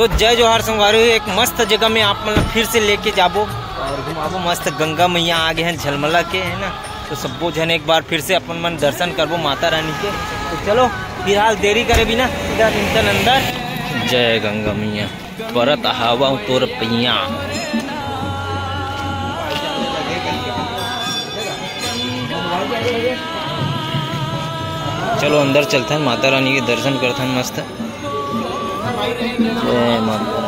तो जय जोहार संगवारी, एक मस्त जगह में आप मतलब फिर से लेके जाबो और घुमाबो। मस्त गंगा मैया आगे हैं झलमला के है ना, तो सबो जन एक बार फिर से अपन मन दर्शन करबो माता रानी के। तो चलो फिलहाल देरी करे बिना सीधा निकल अंदर। जय गंगा मैया परत हवा तोर पैया। चलो अंदर चलते हैं, माता रानी के दर्शन करते हैं मस्त। जय माता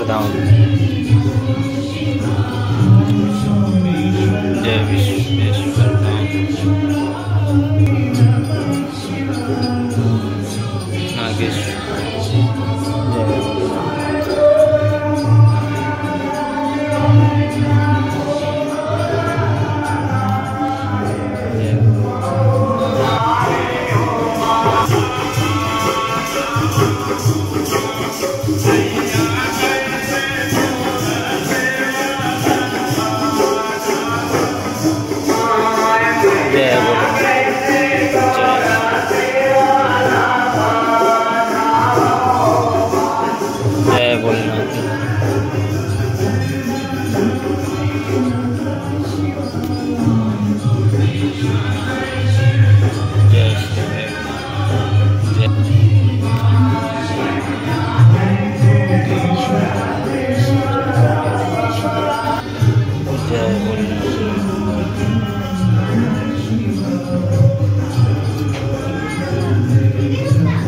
धाम। जय विश्वेश्वर धाम नागेश्वर।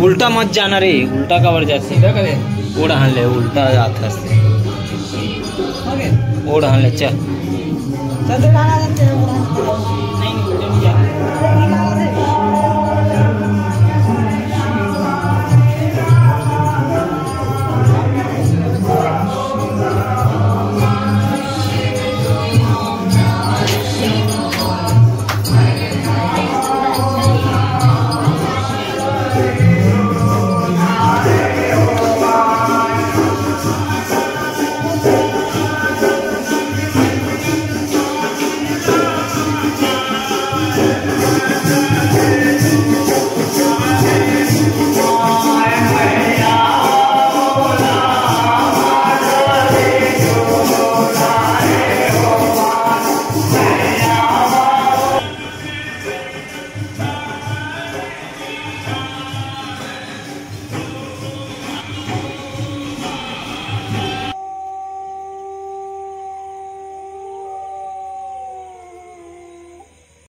उल्टा मत जाना रे, उल्टा कवर जा सीधा करे। ओढ़ हान ले, उल्टा जाता से ओढ़ हान ले। चल